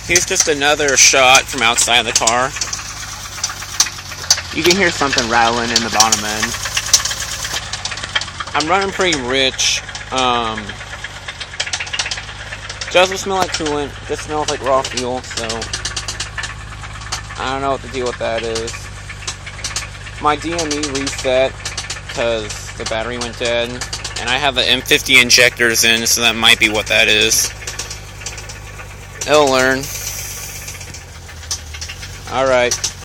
Here's just another shot from outside the car. You can hear something rattling in the bottom end. I'm running pretty rich. Doesn't smell like coolant, just smells like raw fuel, so I don't know what the deal with that is. My DME reset because the battery went dead, and I have the M50 injectors in, so that might be what that is. It'll learn. Alright.